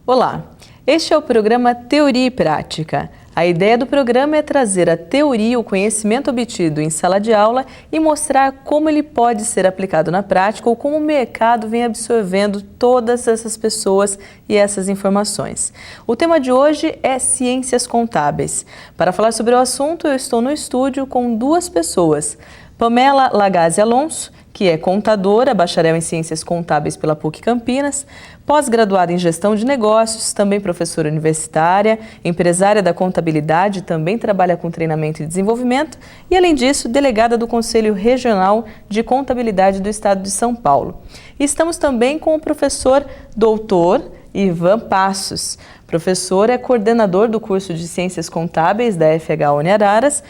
Olá, este é o programa Teoria e Prática. A ideia do programa é trazer a teoria e o conhecimento obtido em sala de aula e mostrar como ele pode ser aplicado na prática ou como o mercado vem absorvendo todas essas pessoas e essas informações. O tema de hoje é Ciências Contábeis. Para falar sobre o assunto, eu estou no estúdio com duas pessoas. Pamela Lagazzi Alonso, que é contadora, bacharel em Ciências Contábeis pela PUC Campinas, pós-graduada em Gestão de Negócios, também professora universitária, empresária da contabilidade, também trabalha com treinamento e desenvolvimento e, além disso, delegada do Conselho Regional de Contabilidade do Estado de São Paulo. E estamos também com o professor doutor Ivan Passos. Professor é coordenador do curso de Ciências Contábeis da FH Uniararas,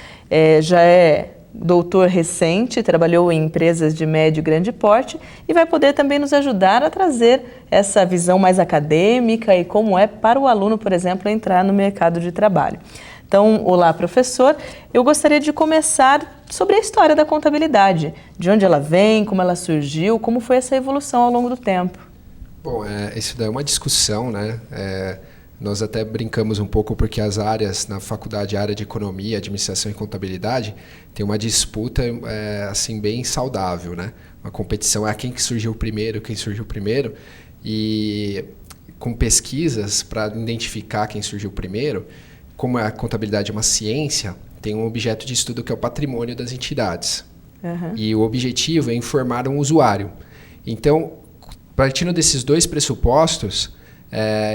já é doutor recente, trabalhou em empresas de médio e grande porte e vai poder também nos ajudar a trazer essa visão mais acadêmica e como é para o aluno, por exemplo, entrar no mercado de trabalho. Então, olá, professor. Eu gostaria de começar sobre a história da contabilidade. De onde ela vem, como ela surgiu, como foi essa evolução ao longo do tempo? Bom, isso daí é uma discussão, né? Nós até brincamos um pouco porque as áreas na faculdade, a área de economia, administração e contabilidade, tem uma disputa assim bem saudável, né? Uma competição, quem que surgiu primeiro, e com pesquisas para identificar quem surgiu primeiro, como a contabilidade é uma ciência, tem um objeto de estudo que é o patrimônio das entidades. Uhum. E o objetivo é informar um usuário. Então, partindo desses dois pressupostos,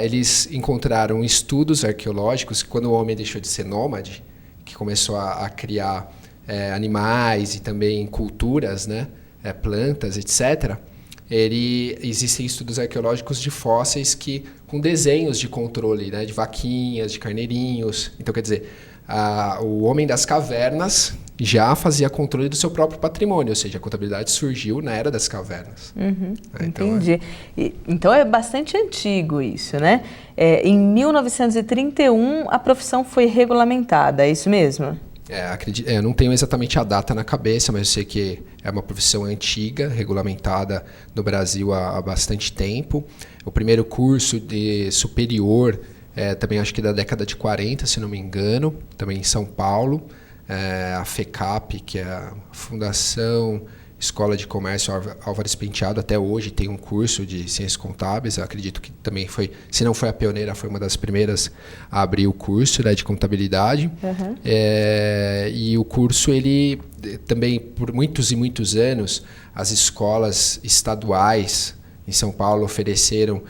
eles encontraram estudos arqueológicos que, quando o homem deixou de ser nômade, que começou a criar animais e também culturas, né, plantas, etc., existem estudos arqueológicos de fósseis com desenhos de controle, né, de vaquinhas, de carneirinhos. Então, quer dizer, o homem das cavernas já fazia controle do seu próprio patrimônio, ou seja, a contabilidade surgiu na era das cavernas. Uhum, entendi. Então é bastante antigo isso, né? Em 1931 a profissão foi regulamentada, é isso mesmo? Eu não tenho exatamente a data na cabeça, mas eu sei que é uma profissão antiga, regulamentada no Brasil há bastante tempo. O primeiro curso de superior, também acho que da década de 40, se não me engano, também em São Paulo. A FECAP, que é a Fundação Escola de Comércio Álvares Penteado, até hoje tem um curso de Ciências Contábeis. Eu acredito que também foi, se não foi a pioneira, foi uma das primeiras a abrir o curso, né, de contabilidade. Uhum. E o curso, ele também, por muitos e muitos anos, as escolas estaduais em São Paulo ofereceram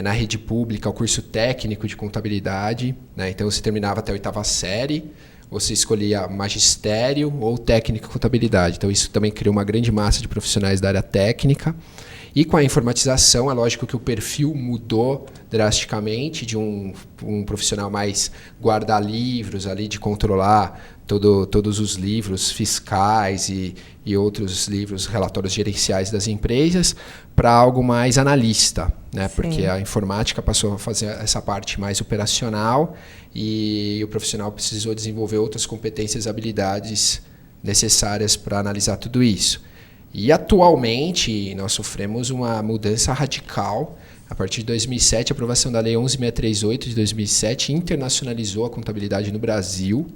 na rede pública o curso técnico de contabilidade, né? Então você terminava até a 8ª série, você escolhia magistério ou técnica em contabilidade. Então isso também criou uma grande massa de profissionais da área técnica. E com a informatização, é lógico que o perfil mudou drasticamente de um profissional mais guarda-livros, ali, de controlar todos os livros fiscais e outros livros, relatórios gerenciais das empresas, para algo mais analista, né? Porque a informática passou a fazer essa parte mais operacional e o profissional precisou desenvolver outras competências e habilidades necessárias para analisar tudo isso. E atualmente nós sofremos uma mudança radical. A partir de 2007, a aprovação da Lei 11.638 de 2007 internacionalizou a contabilidade no Brasil.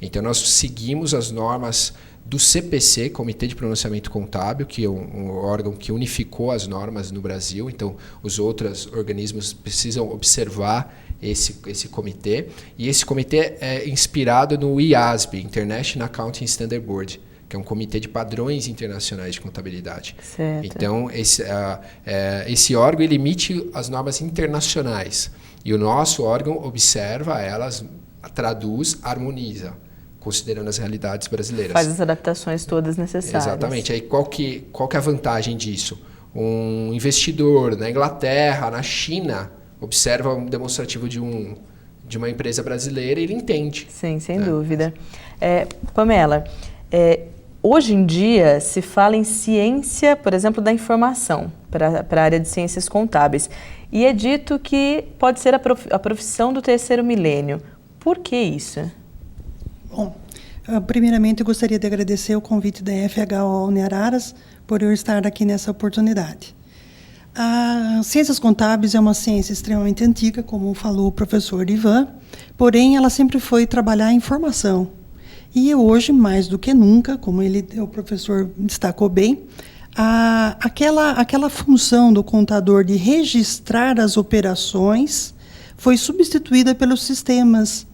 Então nós seguimos as normas do CPC, Comitê de Pronunciamento Contábil, que é um órgão que unificou as normas no Brasil. Então os outros organismos precisam observar esse comitê. E esse comitê é inspirado no IASB, International Accounting Standard Board, que é um comitê de padrões internacionais de contabilidade. Certo. Então, esse órgão ele emite as normas internacionais. E o nosso órgão observa elas, traduz, harmoniza, considerando as realidades brasileiras. Faz as adaptações todas necessárias. Exatamente. Aí qual que é a vantagem disso? Um investidor na Inglaterra, na China, observa um demonstrativo de uma empresa brasileira e ele entende. Sim, sem dúvida. Pamela, hoje em dia se fala em ciência, por exemplo, da informação, para a área de ciências contábeis. E é dito que pode ser a profissão do terceiro milênio. Por que isso? Bom, primeiramente eu gostaria de agradecer o convite da FH Uniararas por eu estar aqui nessa oportunidade. As ciências contábeis é uma ciência extremamente antiga, como falou o professor Ivan, porém ela sempre foi trabalhar a informação. E hoje, mais do que nunca, como o professor destacou bem, aquela função do contador de registrar as operações foi substituída pelos sistemas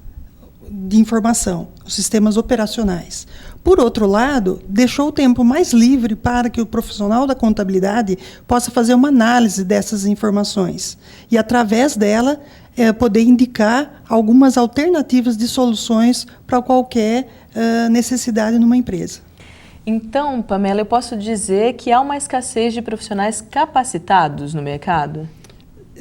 de informação, os sistemas operacionais. Por outro lado, deixou o tempo mais livre para que o profissional da contabilidade possa fazer uma análise dessas informações e, através dela, poder indicar algumas alternativas de soluções para qualquer necessidade numa empresa. Então, Pamela, eu posso dizer que há uma escassez de profissionais capacitados no mercado?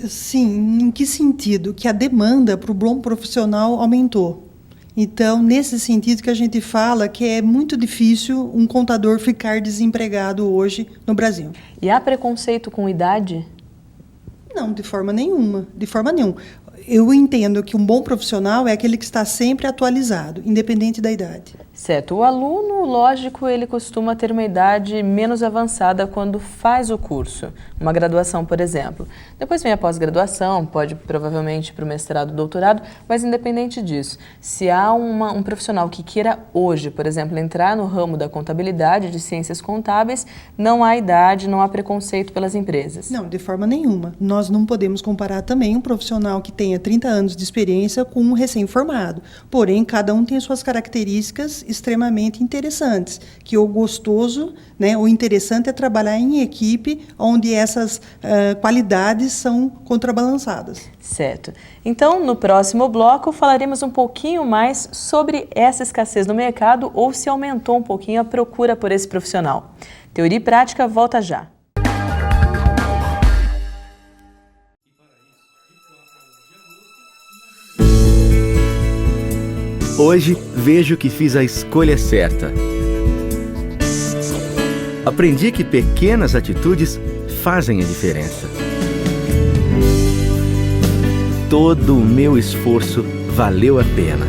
Sim, em que sentido? Que a demanda para o bom profissional aumentou. Então, nesse sentido que a gente fala que é muito difícil um contador ficar desempregado hoje no Brasil. E há preconceito com idade? Não, de forma nenhuma, de forma nenhuma. Eu entendo que um bom profissional é aquele que está sempre atualizado, independente da idade. Certo. O aluno, lógico, ele costuma ter uma idade menos avançada quando faz o curso, uma graduação, por exemplo. Depois vem a pós-graduação, pode provavelmente para o mestrado, doutorado, mas independente disso, se há um profissional que queira hoje, por exemplo, entrar no ramo da contabilidade, de ciências contábeis, não há idade, não há preconceito pelas empresas. Não, de forma nenhuma. Nós não podemos comparar também um profissional que tenha 30 anos de experiência com um recém-formado. Porém, cada um tem suas características extremamente interessantes, que o gostoso, né, o interessante é trabalhar em equipe, onde essas qualidades são contrabalançadas. Certo. Então, no próximo bloco, falaremos um pouquinho mais sobre essa escassez no mercado ou se aumentou um pouquinho a procura por esse profissional. Teoria e Prática volta já. Hoje, vejo que fiz a escolha certa. Aprendi que pequenas atitudes fazem a diferença. Todo o meu esforço valeu a pena.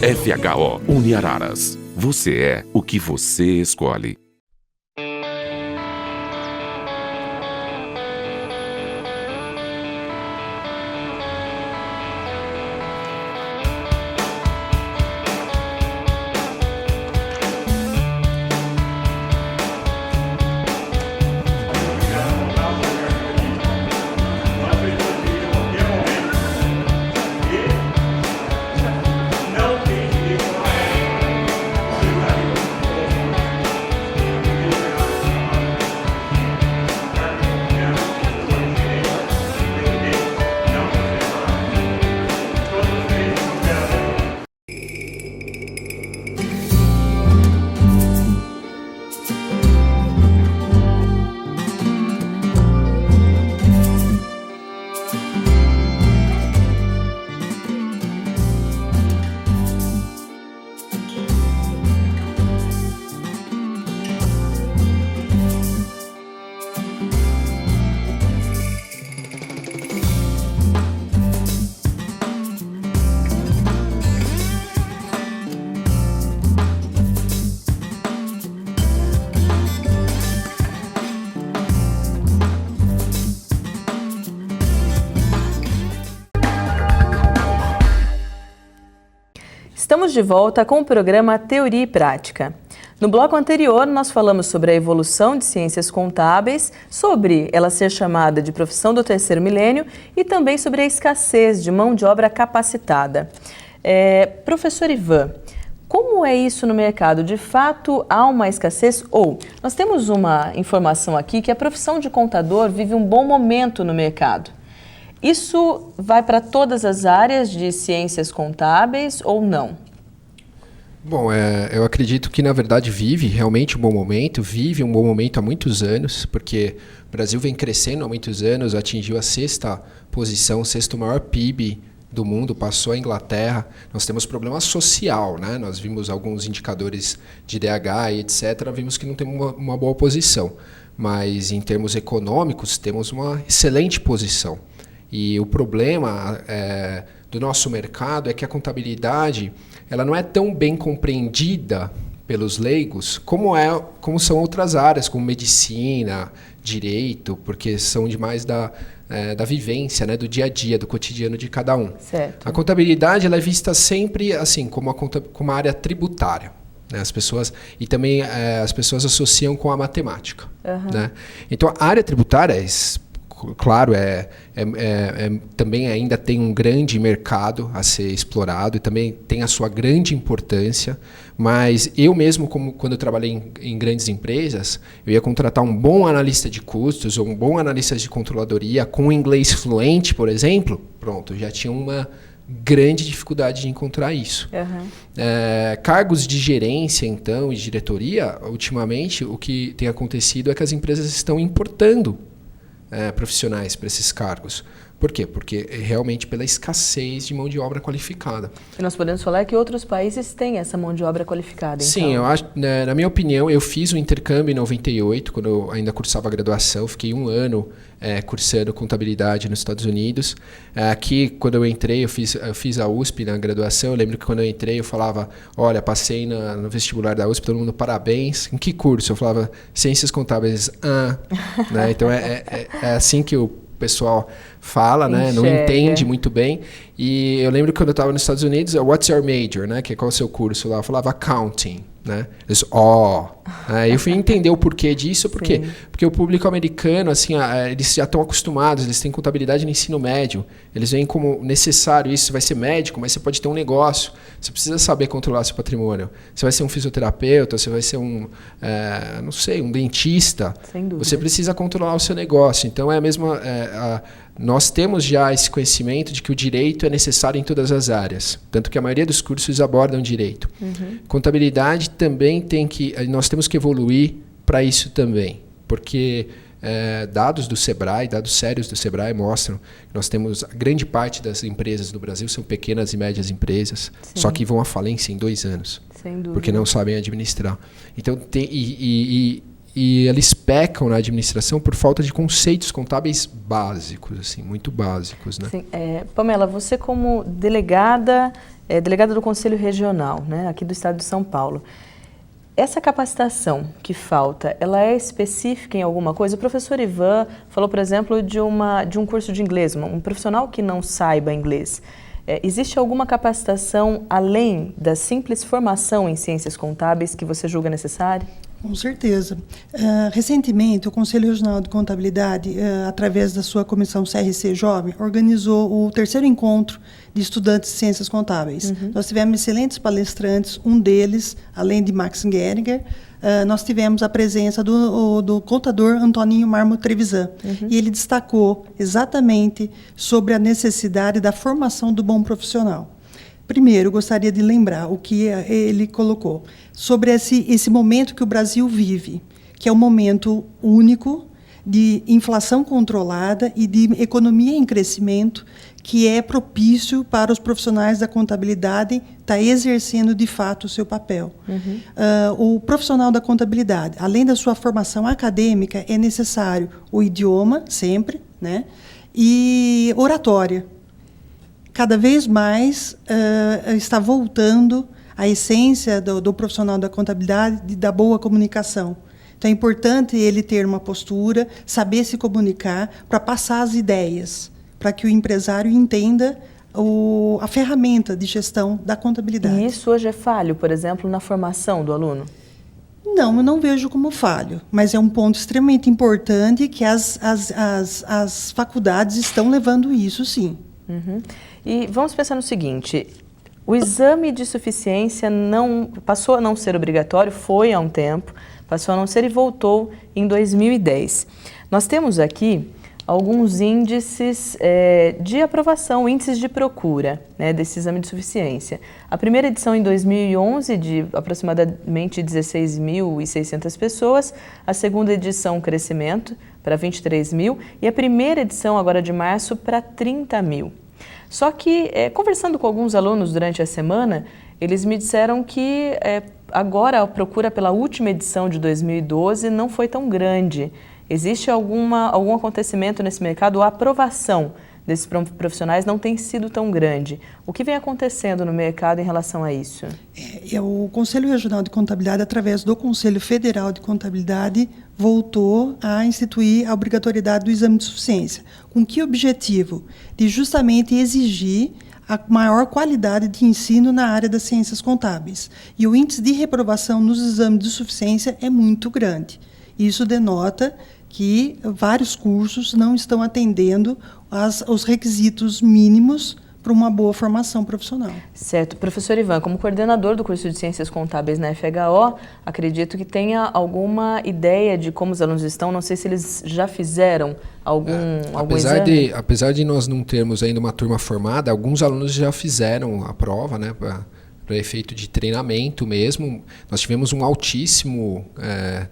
FHO Uniararas. Você é o que você escolhe. Estamos de volta com o programa Teoria e Prática. No bloco anterior, nós falamos sobre a evolução de ciências contábeis, sobre ela ser chamada de profissão do terceiro milênio e também sobre a escassez de mão de obra capacitada. Professor Ivan, como é isso no mercado? De fato, há uma escassez? Ou nós temos uma informação aqui que a profissão de contador vive um bom momento no mercado. Isso vai para todas as áreas de ciências contábeis ou não? Bom, eu acredito que, na verdade, vive realmente um bom momento, vive um bom momento há muitos anos, porque o Brasil vem crescendo há muitos anos, atingiu a sexta posição, o sexto maior PIB do mundo, passou a Inglaterra. Nós temos problema social, né? Nós vimos alguns indicadores de DH e etc., vimos que não temos uma boa posição, mas em termos econômicos temos uma excelente posição. E o problema do nosso mercado é que a contabilidade ela não é tão bem compreendida pelos leigos, como são outras áreas, como medicina, direito, porque são demais da vivência, né, do dia a dia, do cotidiano de cada um. Certo. A contabilidade ela é vista sempre assim como uma área tributária, né, as pessoas associam com a matemática, né? Então a área tributária claro, também ainda tem um grande mercado a ser explorado e também tem a sua grande importância, mas eu mesmo, quando eu trabalhei em grandes empresas, eu ia contratar um bom analista de custos ou um bom analista de controladoria com inglês fluente, por exemplo, pronto, já tinha uma grande dificuldade de encontrar isso. Cargos de gerência, então, e de diretoria, ultimamente, o que tem acontecido é que as empresas estão importando profissionais para esses cargos. Por quê? Porque realmente pela escassez de mão de obra qualificada. E nós podemos falar que outros países têm essa mão de obra qualificada, então. Sim, eu acho, na minha opinião, eu fiz o intercâmbio em 98, quando eu ainda cursava a graduação, fiquei 1 ano cursando contabilidade nos Estados Unidos. Aqui, quando eu entrei, eu fiz a USP na graduação, eu lembro que quando eu entrei eu falava, olha, passei no vestibular da USP, todo mundo parabéns. Em que curso? Eu falava, Ciências Contábeis. Né? Então é assim que o pessoal fala, né? Não entende muito bem. E eu lembro que quando eu estava nos Estados Unidos, what's your major, né? Que é qual é o seu curso lá? Eu falava accounting, né? Eles, eu fui entender o porquê disso, por quê? Porque o público americano, assim, eles já estão acostumados, eles têm contabilidade no ensino médio, eles veem como necessário isso, você vai ser médico, mas você pode ter um negócio, você precisa saber controlar seu patrimônio. Você vai ser um fisioterapeuta, você vai ser um dentista, sem dúvida. Você precisa controlar o seu negócio. Então é a mesma... nós temos já esse conhecimento de que o direito é necessário em todas as áreas, tanto que a maioria dos cursos abordam direito. Contabilidade também nós temos que evoluir para isso também, porque dados do Sebrae, dados sérios do Sebrae mostram que nós temos, a grande parte das empresas do Brasil são pequenas e médias empresas, só que vão à falência em 2 anos, sem dúvida, porque não sabem administrar. Então, e eles pecam na administração por falta de conceitos contábeis básicos, assim, muito básicos, né? Sim. Pamela, você como delegada do Conselho Regional, né, aqui do estado de São Paulo, essa capacitação que falta, ela é específica em alguma coisa? O professor Ivan falou, por exemplo, de um curso de inglês, um profissional que não saiba inglês. Existe alguma capacitação além da simples formação em ciências contábeis que você julga necessária? Com certeza. Recentemente, o Conselho Regional de Contabilidade, através da sua comissão CRC Jovem, organizou o 3º encontro de estudantes de ciências contábeis. Nós tivemos excelentes palestrantes, um deles, além de Max Geringer, nós tivemos a presença do contador Antoninho Marmo Trevisan. E ele destacou exatamente sobre a necessidade da formação do bom profissional. Primeiro, gostaria de lembrar o que ele colocou sobre esse momento que o Brasil vive, que é um momento único de inflação controlada e de economia em crescimento, que é propício para os profissionais da contabilidade estar exercendo de fato o seu papel. O profissional da contabilidade, além da sua formação acadêmica, é necessário o idioma, sempre, né? E oratória. Cada vez mais está voltando a essência do profissional da contabilidade, da boa comunicação. Então, é importante ele ter uma postura, saber se comunicar para passar as ideias, para que o empresário entenda a ferramenta de gestão da contabilidade. E isso hoje é falho, por exemplo, na formação do aluno? Não, eu não vejo como falho, mas é um ponto extremamente importante que as faculdades estão levando isso, sim. E vamos pensar no seguinte, o exame de suficiência passou a não ser obrigatório, foi há um tempo, passou a não ser e voltou em 2010. Nós temos aqui alguns índices de aprovação, índices de procura, né, desse exame de suficiência. A primeira edição em 2011, de aproximadamente 16.600 pessoas, a segunda edição, um crescimento para 23 mil, e a primeira edição, agora de março, para 30 mil. Só que, conversando com alguns alunos durante a semana, eles me disseram que agora a procura pela última edição de 2012 não foi tão grande. Existe algum acontecimento nesse mercado, a aprovação desses profissionais não tem sido tão grande. O que vem acontecendo no mercado em relação a isso? O Conselho Regional de Contabilidade, através do Conselho Federal de Contabilidade, voltou a instituir a obrigatoriedade do exame de suficiência. Com que objetivo? De justamente exigir a maior qualidade de ensino na área das ciências contábeis. E o índice de reprovação nos exames de suficiência é muito grande. Isso denota que vários cursos não estão atendendo os requisitos mínimos para uma boa formação profissional. Certo. Professor Ivan, como coordenador do curso de Ciências Contábeis na FHO, acredito que tenha alguma ideia de como os alunos estão. Não sei se eles já fizeram algum exame. Apesar de nós não termos ainda uma turma formada, alguns alunos já fizeram a prova, né, para efeito de treinamento mesmo. Nós tivemos um altíssimo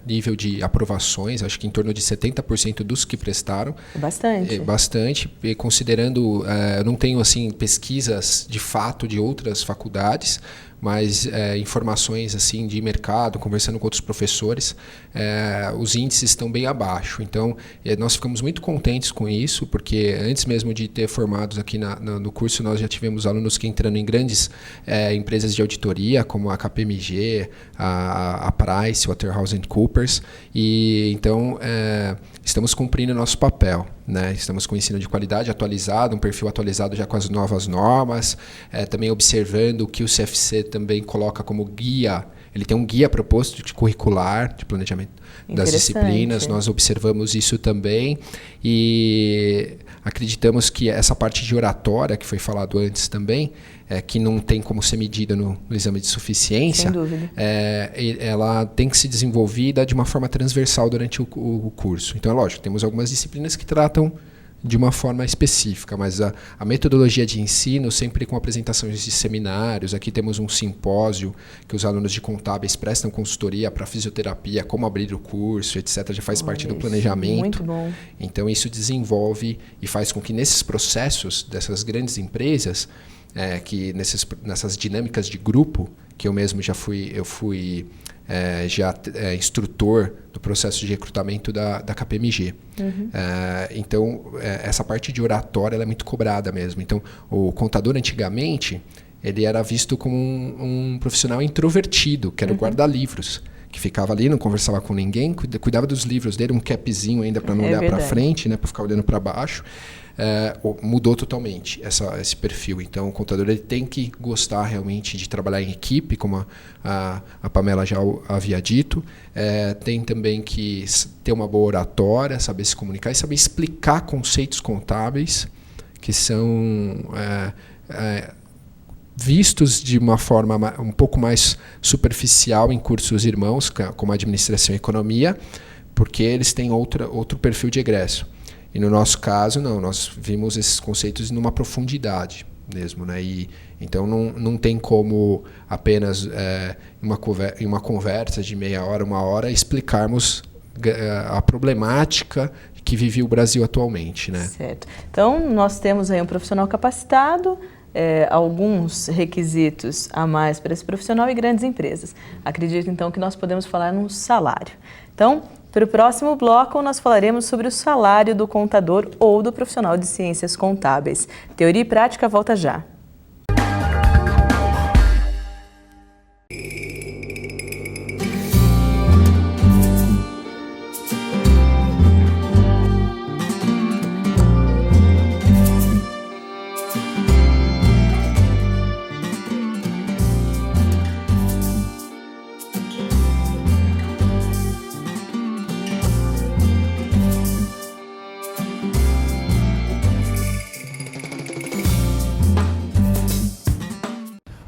nível de aprovações, acho que em torno de 70% dos que prestaram. Bastante. Bastante, considerando, eu não tenho assim pesquisas de fato de outras faculdades, mas informações assim de mercado, conversando com outros professores, os índices estão bem abaixo. Então, nós ficamos muito contentes com isso, porque antes mesmo de ter formados aqui no curso, nós já tivemos alunos que entrando em grandes empresas de auditoria, como a KPMG, a Price, PricewaterhouseCoopers, e então estamos cumprindo o nosso papel. Né? Estamos com o ensino de qualidade atualizado, um perfil atualizado já com as novas normas, também observando o que o CFC também coloca como guia. Ele tem um guia proposto de curricular, de planejamento das disciplinas, nós observamos isso também e acreditamos que essa parte de oratória, que foi falado antes também, que não tem como ser medida no exame de suficiência, sem dúvida, ela tem que ser desenvolvida de uma forma transversal durante o curso. Então, é lógico, temos algumas disciplinas que tratam de uma forma específica, mas a metodologia de ensino sempre com apresentações de seminários. Aqui temos um simpósio que os alunos de contábeis prestam consultoria para fisioterapia, como abrir o curso, etc. Já faz parte do planejamento. Muito bom. Então isso desenvolve e faz com que nesses processos dessas grandes empresas, que nessas dinâmicas de grupo, que eu mesmo já fui instrutor do processo de recrutamento da KPMG. Uhum. Então, essa parte de oratória ela é muito cobrada mesmo. Então, o contador antigamente, ele era visto como um profissional introvertido, que era o guarda-livros, que ficava ali, não conversava com ninguém, cuidava dos livros dele, um capzinho ainda para não olhar para frente, né, para ficar olhando para baixo. Mudou totalmente esse perfil. Então, o contador ele tem que gostar realmente de trabalhar em equipe, como a Pamela já havia dito. Tem também que ter uma boa oratória, saber se comunicar e saber explicar conceitos contábeis que são vistos de uma forma um pouco mais superficial em cursos irmãos, como administração e economia, porque eles têm outro perfil de egresso. E no nosso caso, não, nós vimos esses conceitos numa profundidade mesmo, né? E, então não tem como apenas em uma conversa de meia hora, uma hora, explicarmos a problemática que vive o Brasil atualmente, né? Certo. Então, nós temos aí um profissional capacitado, alguns requisitos a mais para esse profissional e grandes empresas. Acredito, então, que nós podemos falar num salário. Então, para o próximo bloco, nós falaremos sobre o salário do contador ou do profissional de ciências contábeis. Teoria e prática volta já.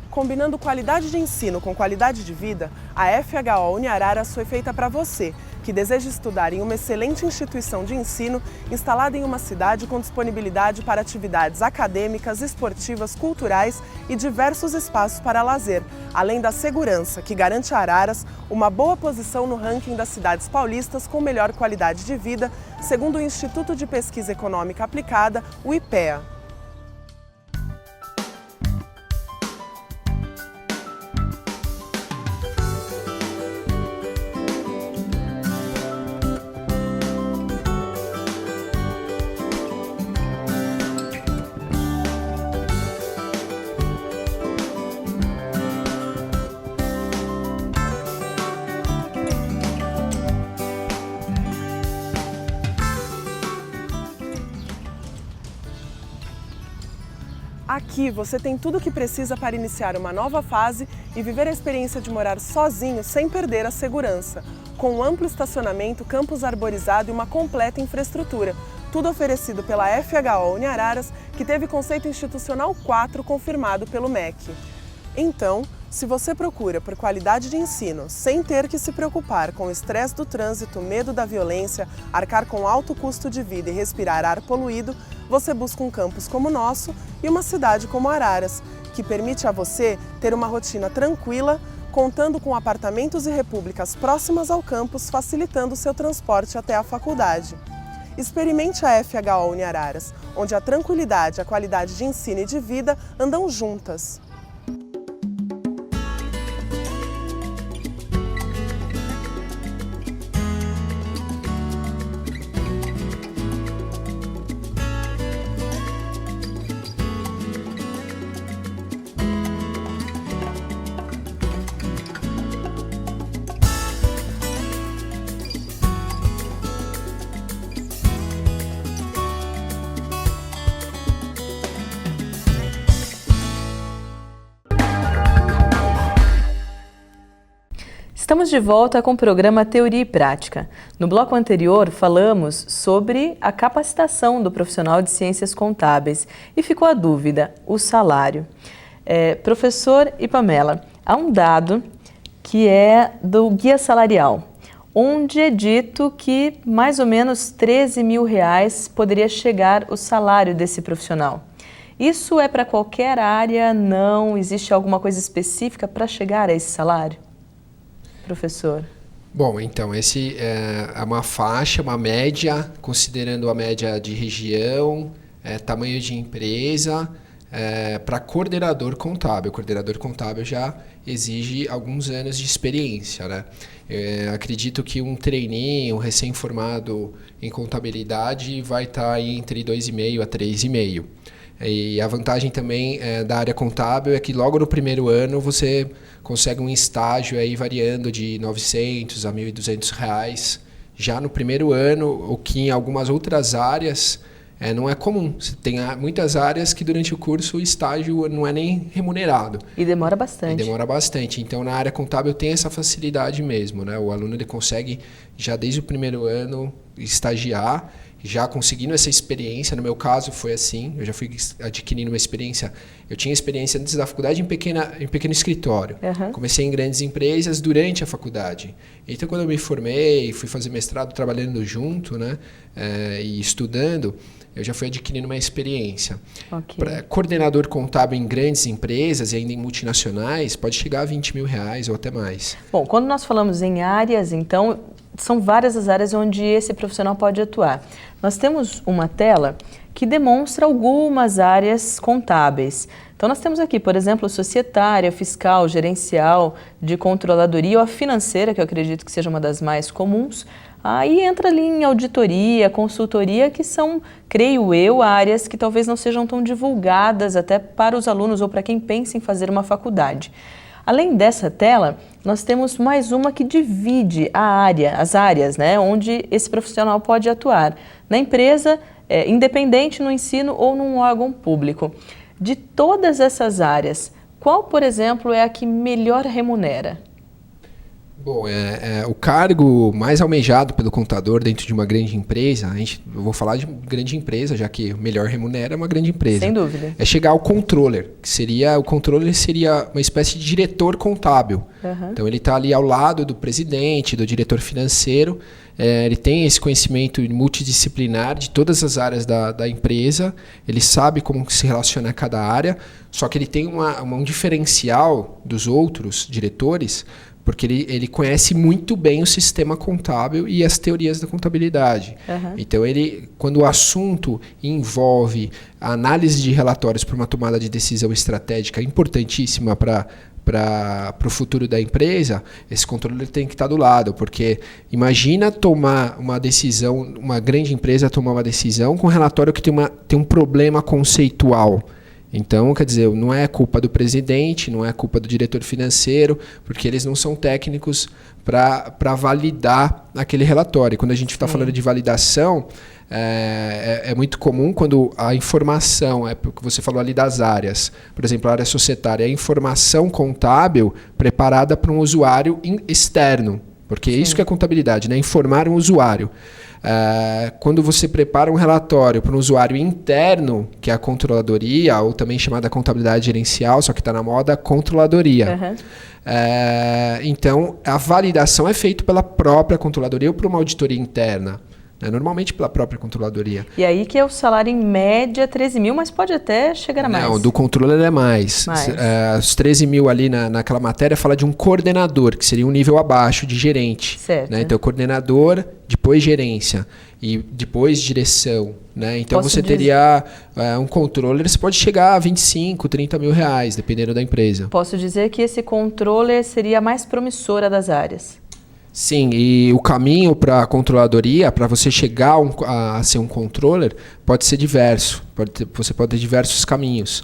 Combinando qualidade de ensino com qualidade de vida, a FHO Uniararas foi feita para você, que deseja estudar em uma excelente instituição de ensino instalada em uma cidade com disponibilidade para atividades acadêmicas, esportivas, culturais e diversos espaços para lazer, além da segurança, que garante a Araras uma boa posição no ranking das cidades paulistas com melhor qualidade de vida, segundo o Instituto de Pesquisa Econômica Aplicada, o IPEA. Aqui você tem tudo o que precisa para iniciar uma nova fase e viver a experiência de morar sozinho sem perder a segurança, com um amplo estacionamento, campus arborizado e uma completa infraestrutura. Tudo oferecido pela FHO Uniararas, que teve conceito institucional 4 confirmado pelo MEC. Então, se você procura por qualidade de ensino, sem ter que se preocupar com o estresse do trânsito, medo da violência, arcar com alto custo de vida e respirar ar poluído, você busca um campus como o nosso e uma cidade como Araras, que permite a você ter uma rotina tranquila, contando com apartamentos e repúblicas próximas ao campus, facilitando seu transporte até a faculdade. Experimente a FHO Uniararas, onde a tranquilidade, a qualidade de ensino e de vida andam juntas. Estamos de volta com o programa Teoria e Prática. No bloco anterior, falamos sobre a capacitação do profissional de ciências contábeis e ficou a dúvida, o salário. Professor e Pamela, há um dado que é do Guia Salarial, onde é dito que mais ou menos R$13 mil poderia chegar o salário desse profissional. Isso é para qualquer área? Não? Existe alguma coisa específica para chegar a esse salário? Professor. Bom, então, esse é uma faixa, uma média, considerando a média de região, tamanho de empresa, para coordenador contábil. O coordenador contábil já exige alguns anos de experiência, né? Acredito que um trainee, um recém-formado em contabilidade, vai estar aí entre 2,5 a 3,5. E a vantagem também da área contábil é que logo no primeiro ano você consegue um estágio aí variando de R$900 a R$1.200 já no primeiro ano, o que em algumas outras áreas não é comum. Você tem muitas áreas que durante o curso o estágio não é nem remunerado. E demora bastante. Então na área contábil tem essa facilidade mesmo, né? O aluno ele consegue já desde o primeiro ano estagiar, já conseguindo essa experiência. No meu caso foi assim, eu já fui adquirindo uma experiência. Eu tinha experiência antes da faculdade em pequeno escritório. Uhum. Comecei em grandes empresas durante a faculdade. Então quando eu me formei, fui fazer mestrado trabalhando junto, né, e estudando, eu já fui adquirindo uma experiência. Okay. Coordenador contábil em grandes empresas e ainda em multinacionais pode chegar a R$20 mil ou até mais. Bom, quando nós falamos em áreas, então, são várias as áreas onde esse profissional pode atuar. Nós temos uma tela que demonstra algumas áreas contábeis. Então, nós temos aqui, por exemplo, societária, fiscal, gerencial, de controladoria ou a financeira, que eu acredito que seja uma das mais comuns. Aí entra ali em auditoria, consultoria, que são, creio eu, áreas que talvez não sejam tão divulgadas até para os alunos ou para quem pensa em fazer uma faculdade. Além dessa tela, nós temos mais uma que divide as áreas, né, onde esse profissional pode atuar. Na empresa, independente, no ensino ou num órgão público. De todas essas áreas, qual, por exemplo, é a que melhor remunera? Bom, o cargo mais almejado pelo contador dentro de uma grande empresa, eu vou falar de grande empresa, já que o melhor remunera é uma grande empresa. Sem dúvida. É chegar ao controller, o controller seria uma espécie de diretor contábil. Uhum. Então ele está ali ao lado do presidente, do diretor financeiro, ele tem esse conhecimento multidisciplinar de todas as áreas da empresa, ele sabe como se relaciona a cada área, só que ele tem um diferencial dos outros diretores, porque ele conhece muito bem o sistema contábil e as teorias da contabilidade. Uhum. Então, quando o assunto envolve a análise de relatórios para uma tomada de decisão estratégica importantíssima para o futuro da empresa, esse controller tem que estar do lado, porque imagina tomar uma decisão, uma grande empresa tomar uma decisão com um relatório que tem um problema conceitual. Então, quer dizer, não é culpa do presidente, não é culpa do diretor financeiro, porque eles não são técnicos para validar aquele relatório. Quando a gente está falando de validação, é muito comum quando a informação, porque você falou ali das áreas, por exemplo, a área societária, a informação contábil preparada para um usuário externo, porque é isso que é contabilidade, né? Informar um usuário. Quando você prepara um relatório para um usuário interno, que é a controladoria, ou também chamada contabilidade gerencial, só que está na moda, controladoria. Então, a validação é feita pela própria controladoria ou por uma auditoria interna. Normalmente pela própria controladoria. E aí que é o salário em média 13 mil, mas pode até chegar a mais. Não, do controller é mais. Os 13 mil ali naquela matéria fala de um coordenador, que seria um nível abaixo de gerente. Certo. Né? Então, coordenador, depois gerência e depois direção. Né? Então, você teria um controller, você pode chegar a 25, 30 mil reais, dependendo da empresa. Posso dizer que esse controller seria a mais promissora das áreas. Sim, e o caminho para a controladoria, para você chegar a ser um controller, pode ser diverso. Você pode ter diversos caminhos.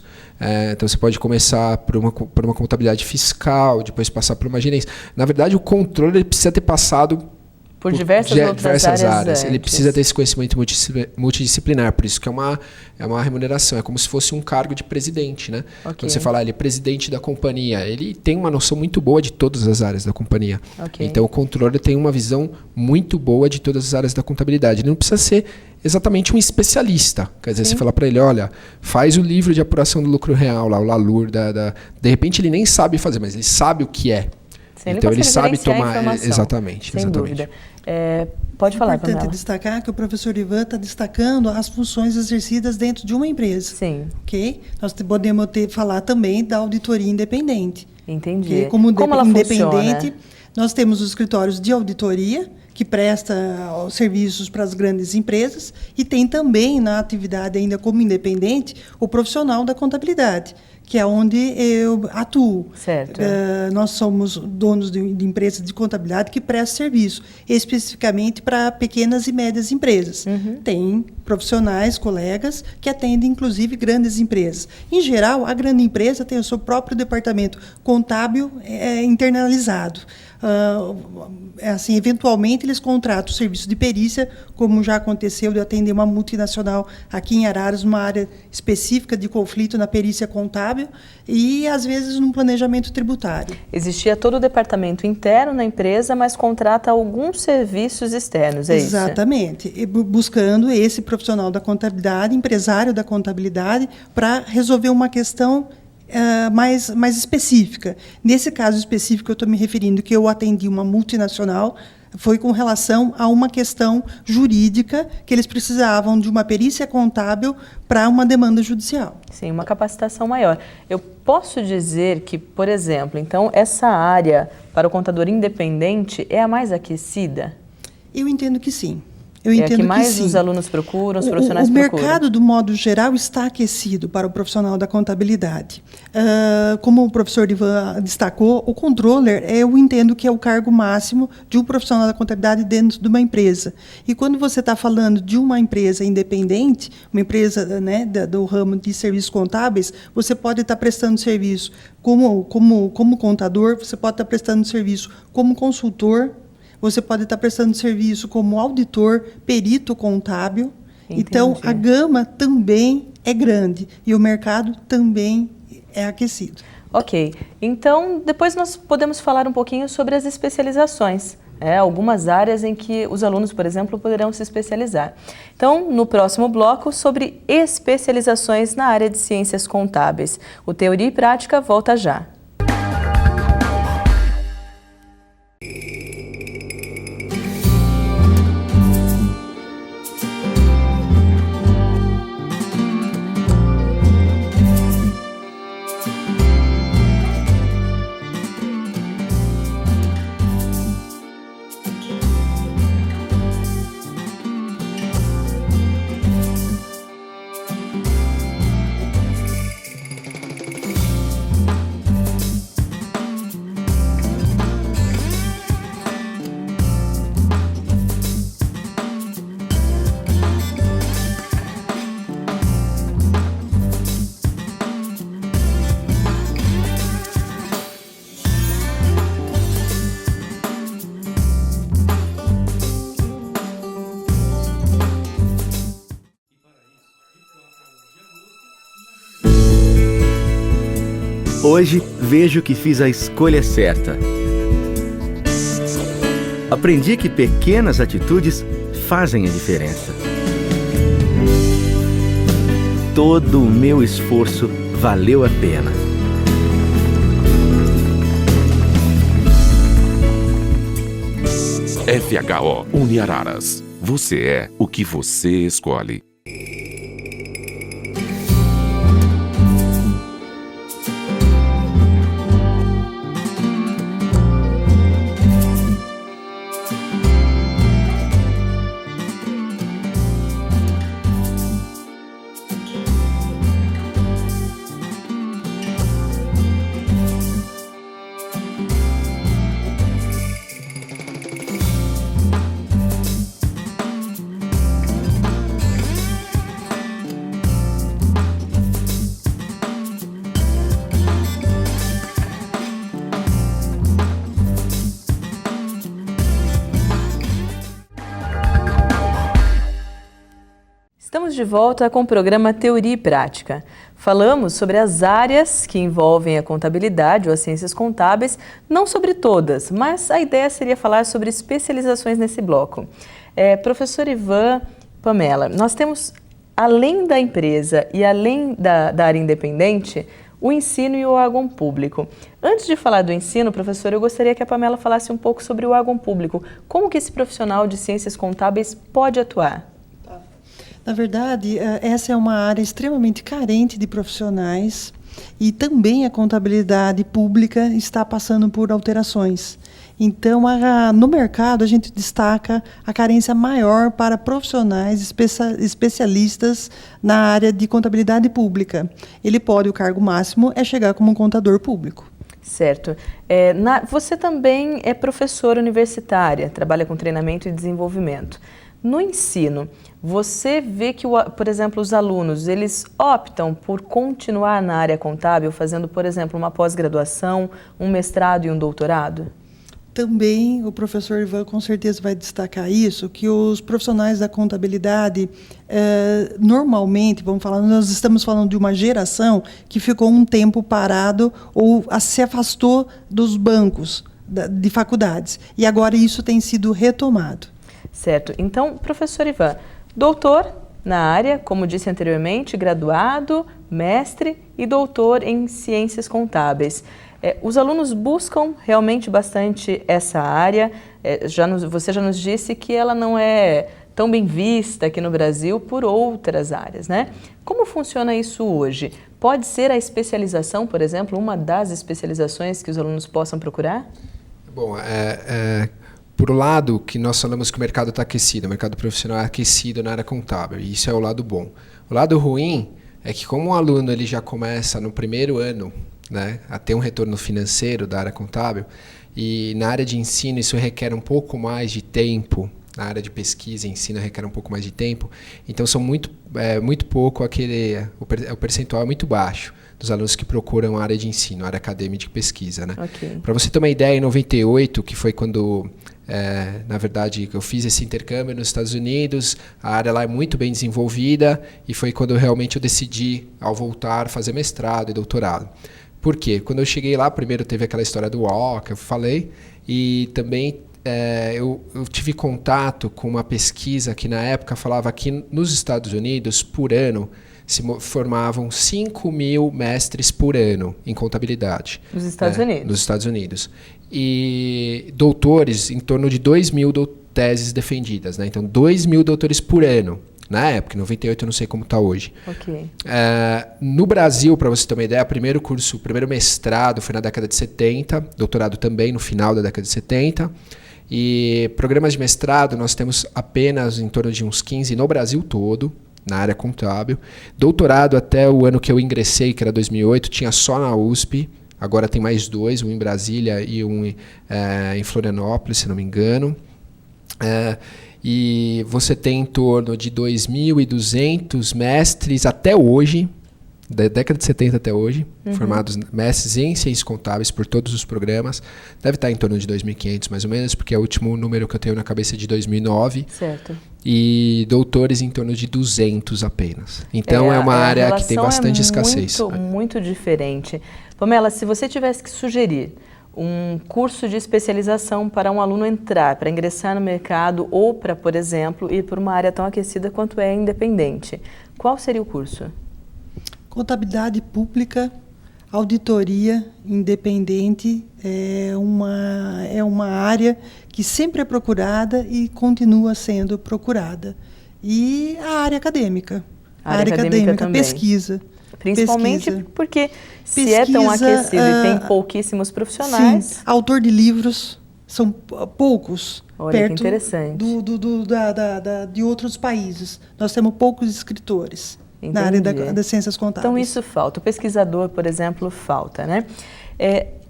Então, você pode começar por uma contabilidade fiscal, depois passar por uma gerência. Na verdade, o controller precisa ter passado por diversas áreas. Ele precisa ter esse conhecimento multidisciplinar, por isso que é uma remuneração, é como se fosse um cargo de presidente, né? Quando você fala, ele é presidente da companhia, ele tem uma noção muito boa de todas as áreas da companhia. Então o controller tem uma visão muito boa de todas as áreas da contabilidade. Ele não precisa ser exatamente um especialista. Quer dizer, você fala para ele, olha, faz o livro de apuração do lucro real, lá, o LALUR, de repente ele nem sabe fazer, mas ele sabe o que é. Então ele sabe tomar. Exatamente. Sem dúvida. Pode falar, Pamela. É importante destacar que o professor Ivan está destacando as funções exercidas dentro de uma empresa. Sim. Okay? Nós podemos falar também da auditoria independente. Entendi. Okay? Como ela independente, funciona? Nós temos os escritórios de auditoria, que presta serviços para as grandes empresas, e tem também na atividade, ainda como independente, o profissional da contabilidade, que é onde eu atuo. Certo. Nós somos donos de empresas de contabilidade que prestam serviço, especificamente para pequenas e médias empresas. Tem profissionais, colegas, que atendem, inclusive, grandes empresas. Em geral, a grande empresa tem o seu próprio departamento contábil internalizado. Assim, eventualmente eles contratam o serviço de perícia, como já aconteceu de atender uma multinacional aqui em Araras, numa área específica de conflito na perícia contábil e às vezes num planejamento tributário. Existia todo o departamento interno na empresa, mas contrata alguns serviços externos, é isso? Exatamente, buscando esse profissional da contabilidade, empresário da contabilidade, para resolver uma questão mais específica. Nesse caso específico, eu estou me referindo que eu atendi uma multinacional, foi com relação a uma questão jurídica, que eles precisavam de uma perícia contábil para uma demanda judicial. Sim, uma capacitação maior. Eu posso dizer que, por exemplo, então, essa área para o contador independente é a mais aquecida? Eu entendo que sim. É a que mais os alunos procuram, os profissionais procuram. O mercado, do modo geral, está aquecido para o profissional da contabilidade. Como o professor Ivan destacou, o controller, eu entendo que é o cargo máximo de um profissional da contabilidade dentro de uma empresa. E quando você está falando de uma empresa independente, uma empresa, né, do ramo de serviços contábeis, você pode estar prestando serviço como contador, você pode estar prestando serviço como consultor, você pode estar prestando serviço como auditor, perito contábil. Entendi. Então, a gama também é grande e o mercado também é aquecido. Ok. Então, depois nós podemos falar um pouquinho sobre as especializações. Algumas áreas em que os alunos, por exemplo, poderão se especializar. Então, no próximo bloco, sobre especializações na área de ciências contábeis. O Teoria e Prática volta já. Hoje vejo que fiz a escolha certa. Aprendi que pequenas atitudes fazem a diferença. Todo o meu esforço valeu a pena. FHO Uniararas. Você é o que você escolhe. Estamos de volta com o programa Teoria e Prática. Falamos sobre as áreas que envolvem a contabilidade ou as ciências contábeis, não sobre todas, mas a ideia seria falar sobre especializações nesse bloco. Professor Ivan, Pamela, nós temos, além da empresa e além da área independente, o ensino e o órgão público. Antes de falar do ensino, professor, eu gostaria que a Pamela falasse um pouco sobre o órgão público. Como que esse profissional de ciências contábeis pode atuar? Na verdade, essa é uma área extremamente carente de profissionais e também a contabilidade pública está passando por alterações. Então, no mercado, a gente destaca a carência maior para profissionais especialistas na área de contabilidade pública. O cargo máximo é chegar como um contador público. Certo. Você também é professora universitária, trabalha com treinamento e desenvolvimento. No ensino, você vê que, por exemplo, os alunos, eles optam por continuar na área contábil, fazendo, por exemplo, uma pós-graduação, um mestrado e um doutorado? Também o professor Ivan com certeza vai destacar isso, que os profissionais da contabilidade, normalmente, nós estamos falando de uma geração que ficou um tempo parado ou se afastou dos bancos de faculdades. E agora isso tem sido retomado. Certo. Então, professor Ivan, doutor na área, como disse anteriormente, graduado, mestre e doutor em ciências contábeis. Os alunos buscam realmente bastante essa área. Você já nos disse que ela não é tão bem vista aqui no Brasil por outras áreas, né? Como funciona isso hoje? Pode ser a especialização, por exemplo, uma das especializações que os alunos possam procurar? Bom, por um lado, que nós falamos que o mercado está aquecido, o mercado profissional é aquecido na área contábil, e isso é o lado bom. O lado ruim é que como o aluno ele já começa no primeiro ano, né, a ter um retorno financeiro da área contábil, e na área de ensino isso requer um pouco mais de tempo, na área de pesquisa e ensino requer um pouco mais de tempo, então são muito pouco o percentual é muito baixo dos alunos que procuram a área de ensino, a área acadêmica de pesquisa. Né? Okay. Para você ter uma ideia, em 98, que foi quando, na verdade, eu fiz esse intercâmbio nos Estados Unidos, a área lá é muito bem desenvolvida e foi quando realmente eu decidi, ao voltar, fazer mestrado e doutorado. Por quê? Quando eu cheguei lá, primeiro teve aquela história do UOL, que eu falei, e também eu tive contato com uma pesquisa que na época falava que nos Estados Unidos, por ano, se formavam 5 mil mestres por ano em contabilidade. Nos Estados Unidos? Nos Estados Unidos. E doutores, em torno de 2 mil teses defendidas. Né? Então, 2 mil doutores por ano. Na época, em 98, eu não sei como está hoje. Okay. No Brasil, para você ter uma ideia, o primeiro mestrado foi na década de 70, doutorado também no final da década de 70. E programas de mestrado nós temos apenas em torno de uns 15 no Brasil todo, na área contábil. Doutorado até o ano que eu ingressei, que era 2008, tinha só na USP. Agora tem mais 2, um em Brasília e um em Florianópolis, se não me engano. E você tem em torno de 2.200 mestres até hoje da década de 70 até hoje, formados mestres em ciências contábeis por todos os programas. Deve estar em torno de 2.500 mais ou menos, porque é o último número que eu tenho na cabeça é de 2009. Certo. E doutores em torno de 200 apenas. Então é uma área que tem bastante escassez. Muito diferente. Pamela, se você tivesse que sugerir um curso de especialização para um aluno entrar, para ingressar no mercado ou para, por exemplo, ir para uma área tão aquecida quanto é independente, qual seria o curso? Contabilidade pública, auditoria independente é uma área que sempre é procurada e continua sendo procurada. E a área acadêmica. A área acadêmica também. Pesquisa. Principalmente pesquisa. Porque se é tão aquecido e tem pouquíssimos profissionais... Sim, autor de livros são poucos. Olha, perto que interessante. De outros países. Nós temos poucos escritores. Entendi. Na área das ciências contábeis. Então isso falta. O pesquisador, por exemplo, falta, né?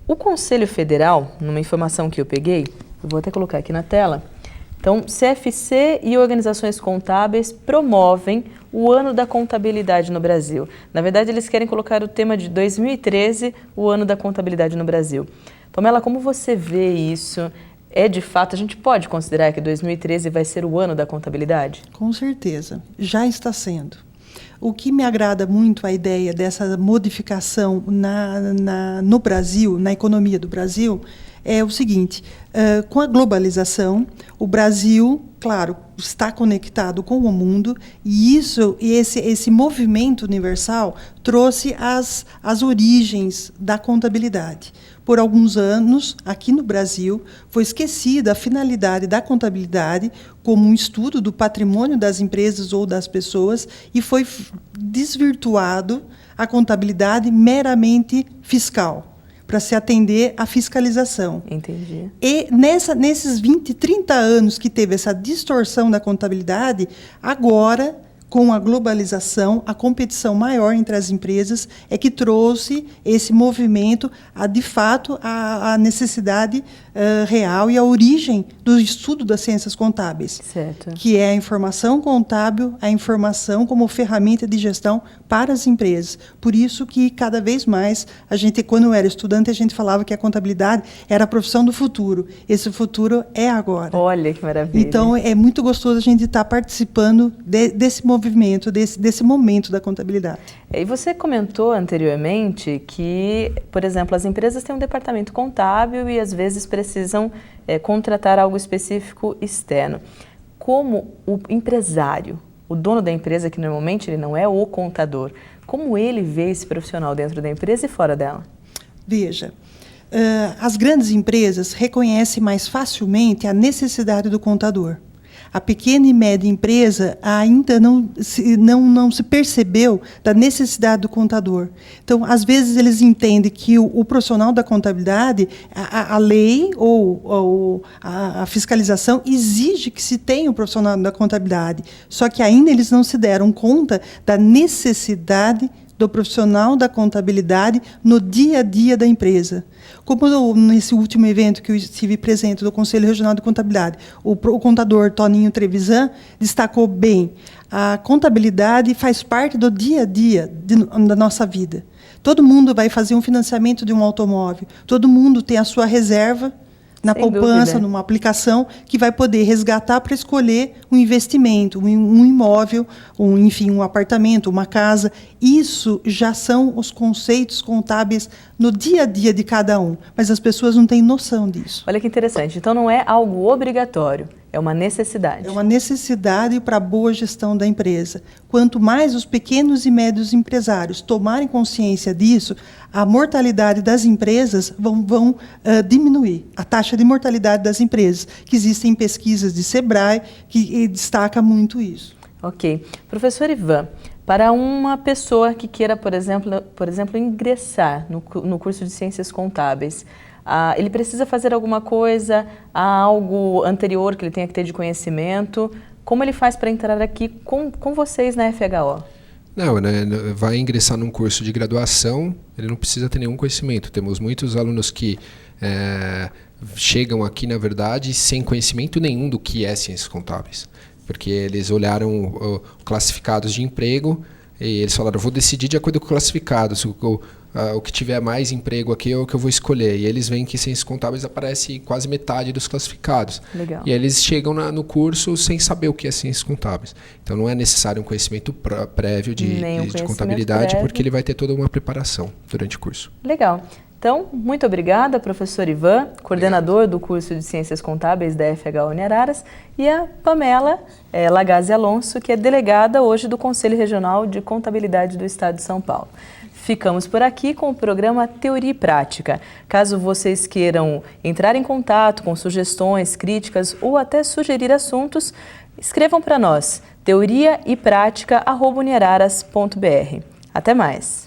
O Conselho Federal, numa informação que eu peguei, eu vou até colocar aqui na tela. Então, CFC e organizações contábeis promovem o ano da contabilidade no Brasil. Na verdade, eles querem colocar o tema de 2013, o ano da contabilidade no Brasil. Pamela, como você vê isso? De fato, a gente pode considerar que 2013 vai ser o ano da contabilidade? Com certeza, já está sendo. O que me agrada muito a ideia dessa modificação no Brasil, na economia do Brasil, é o seguinte: com a globalização, o Brasil, claro, está conectado com o mundo e esse movimento universal trouxe as origens da contabilidade. Por alguns anos, aqui no Brasil, foi esquecida a finalidade da contabilidade como um estudo do patrimônio das empresas ou das pessoas e foi desvirtuado a contabilidade meramente fiscal, para se atender à fiscalização. Entendi. E nesses 20, 30 anos que teve essa distorção da contabilidade, agora, com a globalização, a competição maior entre as empresas é que trouxe esse movimento, de fato, a necessidade real e a origem do estudo das ciências contábeis. Certo. Que é a informação contábil, a informação como ferramenta de gestão para as empresas. Por isso que, cada vez mais, quando eu era estudante, a gente falava que a contabilidade era a profissão do futuro. Esse futuro é agora. Olha que maravilha. Então, é muito gostoso a gente estar participando desse movimento, desse momento da contabilidade. E você comentou anteriormente que, por exemplo, as empresas têm um departamento contábil e às vezes precisam contratar algo específico externo. Como o empresário, o dono da empresa, que normalmente ele não é o contador, como ele vê esse profissional dentro da empresa e fora dela? Veja, as grandes empresas reconhecem mais facilmente a necessidade do contador. A pequena e média empresa ainda não se percebeu da necessidade do contador. Então, às vezes, eles entendem que o profissional da contabilidade, a lei ou a fiscalização exige que se tenha o profissional da contabilidade. Só que ainda eles não se deram conta da necessidade do profissional da contabilidade no dia a dia da empresa. Como nesse último evento que eu estive presente do Conselho Regional de Contabilidade, o contador Toninho Trevisan destacou bem: a contabilidade faz parte do dia a dia da nossa vida. Todo mundo vai fazer um financiamento de um automóvel, todo mundo tem a sua reserva na poupança, numa aplicação que vai poder resgatar para escolher um investimento, um imóvel, enfim, um apartamento, uma casa. Isso já são os conceitos contábeis no dia a dia de cada um, mas as pessoas não têm noção disso. Olha que interessante. Então não é algo obrigatório, é uma necessidade. É uma necessidade para a boa gestão da empresa. Quanto mais os pequenos e médios empresários tomarem consciência disso, a mortalidade das empresas vão diminuir. A taxa de mortalidade das empresas, que existem pesquisas de Sebrae que destaca muito isso. Ok. Professor Ivan, para uma pessoa que queira, por exemplo, ingressar no curso de Ciências Contábeis, ele precisa fazer alguma coisa, algo anterior que ele tenha que ter de conhecimento? Como ele faz para entrar aqui com vocês na FHO? Não, né, vai ingressar num curso de graduação, ele não precisa ter nenhum conhecimento. Temos muitos alunos que chegam aqui, na verdade, sem conhecimento nenhum do que é Ciências Contábeis. Porque eles olharam classificados de emprego, E eles falaram, eu vou decidir de acordo com o classificado, se o que tiver mais emprego aqui é o que eu vou escolher. E eles veem que ciências contábeis aparece quase metade dos classificados. Legal. E eles chegam no curso sem saber o que é ciências contábeis. Então não é necessário um conhecimento prévio de contabilidade, prévio. porque ele vai ter toda uma preparação durante o curso. Legal. Então, muito obrigada, professor Ivan, coordenador do curso de Ciências Contábeis da FH Uniararas, e a Pamela Lagazzi Alonso, que é delegada hoje do Conselho Regional de Contabilidade do Estado de São Paulo. Ficamos por aqui com o programa Teoria e Prática. Caso vocês queiram entrar em contato com sugestões, críticas ou até sugerir assuntos, escrevam para nós, teoriaeprática@uniararas.br. Até mais!